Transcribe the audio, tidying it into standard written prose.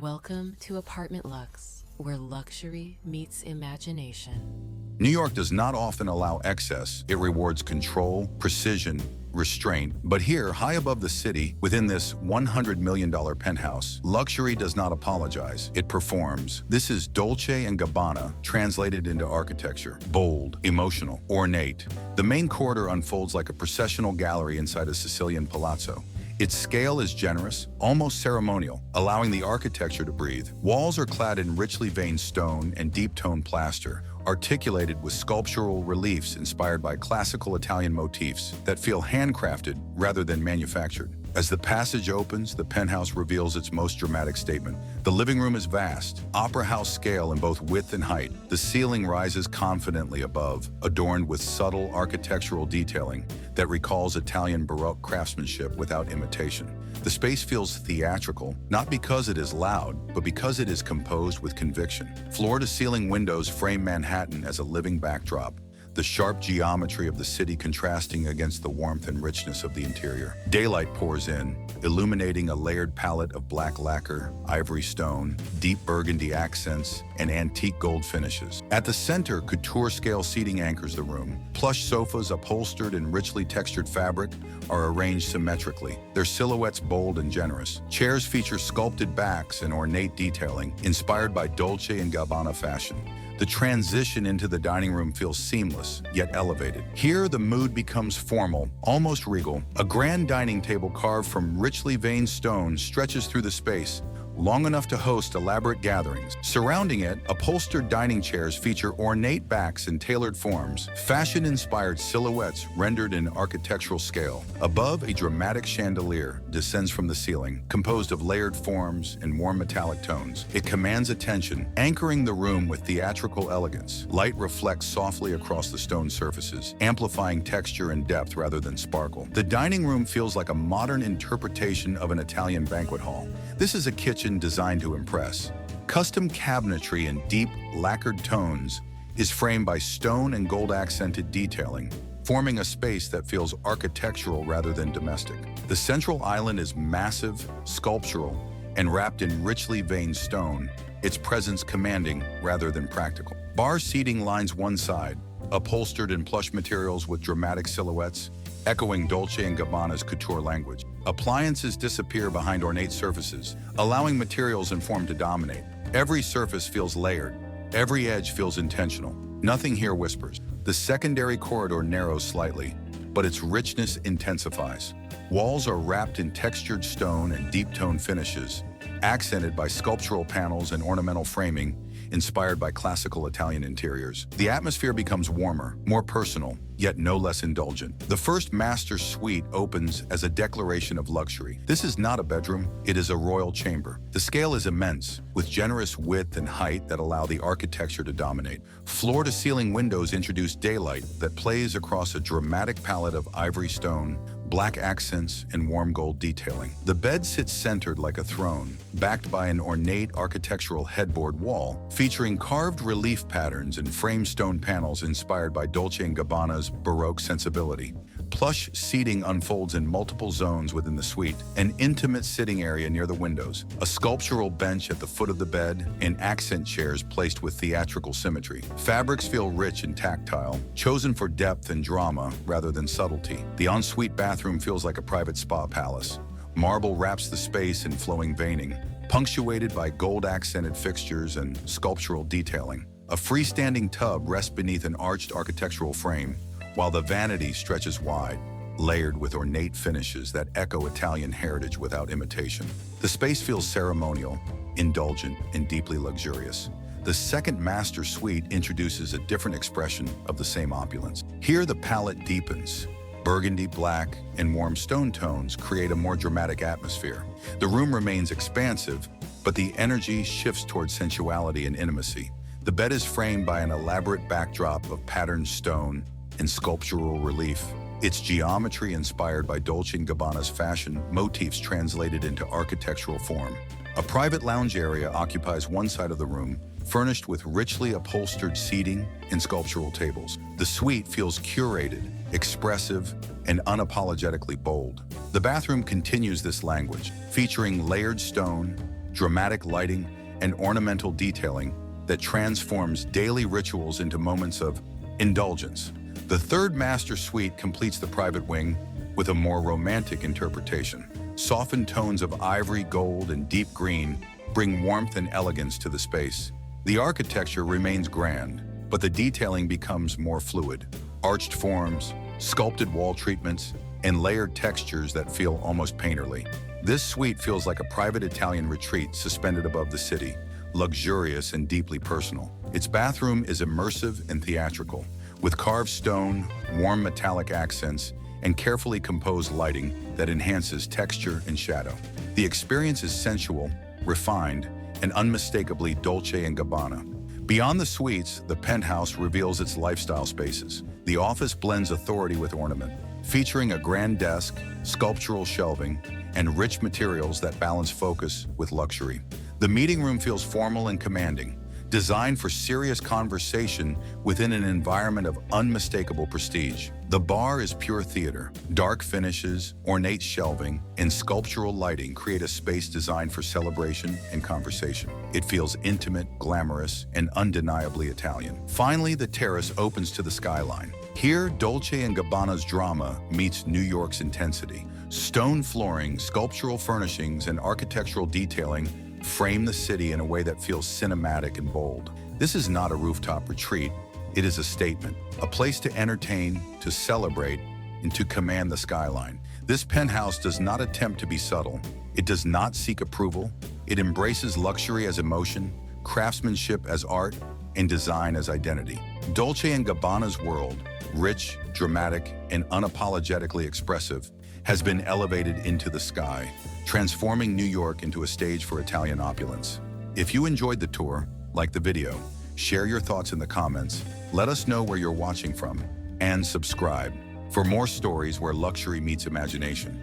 Welcome to Apartment Luxe, where luxury meets imagination. New York does not often allow excess. It rewards control, precision, restraint. But here, high above the city, within this $100 million penthouse, luxury does not apologize. It performs. This is Dolce & Gabbana, translated into architecture. Bold, emotional, ornate. The main corridor unfolds like a processional gallery inside a Sicilian palazzo. Its scale is generous, almost ceremonial, allowing the architecture to breathe. Walls are clad in richly veined stone and deep-toned plaster, articulated with sculptural reliefs inspired by classical Italian motifs that feel handcrafted rather than manufactured. As the passage opens, the penthouse reveals its most dramatic statement. The living room is vast, opera house scale in both width and height. The ceiling rises confidently above, adorned with subtle architectural detailing that recalls Italian baroque craftsmanship without imitation. The space feels theatrical, not because it is loud, but because it is composed with conviction. Floor-to-ceiling windows frame Manhattan as a living backdrop, the sharp geometry of the city contrasting against the warmth and richness of the interior. Daylight pours in, illuminating a layered palette of black lacquer, ivory stone, deep burgundy accents, and antique gold finishes. At the center, couture-scale seating anchors the room. Plush sofas upholstered in richly textured fabric are arranged symmetrically, their silhouettes bold and generous. Chairs feature sculpted backs and ornate detailing, inspired by Dolce & Gabbana fashion. The transition into the dining room feels seamless, yet elevated. Here, the mood becomes formal, almost regal. A grand dining table carved from richly veined stone stretches through the space, long enough to host elaborate gatherings. Surrounding it, upholstered dining chairs feature ornate backs and tailored forms, fashion-inspired silhouettes rendered in architectural scale. Above, a dramatic chandelier descends from the ceiling, composed of layered forms and warm metallic tones. It commands attention, anchoring the room with theatrical elegance. Light reflects softly across the stone surfaces, amplifying texture and depth rather than sparkle. The dining room feels like a modern interpretation of an Italian banquet hall. This is a kitchen designed to impress. Custom cabinetry in deep, lacquered tones is framed by stone and gold-accented detailing, forming a space that feels architectural rather than domestic. The central island is massive, sculptural, and wrapped in richly veined stone, its presence commanding rather than practical. Bar seating lines one side, upholstered in plush materials with dramatic silhouettes, echoing Dolce & Gabbana's couture language. Appliances disappear behind ornate surfaces, allowing materials and form to dominate. Every surface feels layered. Every edge feels intentional. Nothing here whispers. The secondary corridor narrows slightly, but its richness intensifies. Walls are wrapped in textured stone and deep-toned finishes, accented by sculptural panels and ornamental framing inspired by classical Italian interiors. The atmosphere becomes warmer, more personal, yet no less indulgent. The first master suite opens as a declaration of luxury. This is not a bedroom, it is a royal chamber. The scale is immense, with generous width and height that allow the architecture to dominate. Floor-to-ceiling windows introduce daylight that plays across a dramatic palette of ivory stone, black accents, and warm gold detailing. The bed sits centered like a throne, backed by an ornate architectural headboard wall, featuring carved relief patterns and framed stone panels inspired by Dolce & Gabbana's baroque sensibility. Plush seating unfolds in multiple zones within the suite, an intimate sitting area near the windows, a sculptural bench at the foot of the bed, and accent chairs placed with theatrical symmetry. Fabrics feel rich and tactile, chosen for depth and drama rather than subtlety. The ensuite bathroom feels like a private spa palace. Marble wraps the space in flowing veining, punctuated by gold-accented fixtures and sculptural detailing. A freestanding tub rests beneath an arched architectural frame, while the vanity stretches wide, layered with ornate finishes that echo Italian heritage without imitation. The space feels ceremonial, indulgent, and deeply luxurious. The second master suite introduces a different expression of the same opulence. Here, the palette deepens. Burgundy, black, and warm stone tones create a more dramatic atmosphere. The room remains expansive, but the energy shifts towards sensuality and intimacy. The bed is framed by an elaborate backdrop of patterned stone and sculptural relief, its geometry inspired by Dolce & Gabbana's fashion motifs translated into architectural form. A private lounge area occupies one side of the room, furnished with richly upholstered seating and sculptural tables. The suite feels curated, expressive, and unapologetically bold. The bathroom continues this language, featuring layered stone, dramatic lighting, and ornamental detailing that transforms daily rituals into moments of indulgence. The third master suite completes the private wing with a more romantic interpretation. Softened tones of ivory, gold, and deep green bring warmth and elegance to the space. The architecture remains grand, but the detailing becomes more fluid. Arched forms, sculpted wall treatments, and layered textures that feel almost painterly. This suite feels like a private Italian retreat suspended above the city, luxurious and deeply personal. Its bathroom is immersive and theatrical, with carved stone, warm metallic accents, and carefully composed lighting that enhances texture and shadow. The experience is sensual, refined, and unmistakably Dolce & Gabbana. Beyond the suites, the penthouse reveals its lifestyle spaces. The office blends authority with ornament, featuring a grand desk, sculptural shelving, and rich materials that balance focus with luxury. The meeting room feels formal and commanding, designed for serious conversation within an environment of unmistakable prestige. The bar is pure theater. Dark finishes, ornate shelving, and sculptural lighting create a space designed for celebration and conversation. It feels intimate, glamorous, and undeniably Italian. Finally, the terrace opens to the skyline. Here, Dolce & Gabbana's drama meets New York's intensity. Stone flooring, sculptural furnishings, and architectural detailing frame the city in a way that feels cinematic and bold. This is not a rooftop retreat. It is a statement, a place to entertain, to celebrate, and to command the skyline. This penthouse does not attempt to be subtle. It does not seek approval. It embraces luxury as emotion, craftsmanship as art, and design as identity. Dolce & Gabbana's world, rich, dramatic, and unapologetically expressive, has been elevated into the sky, transforming New York into a stage for Italian opulence. If you enjoyed the tour, like the video, share your thoughts in the comments, let us know where you're watching from, and subscribe for more stories where luxury meets imagination.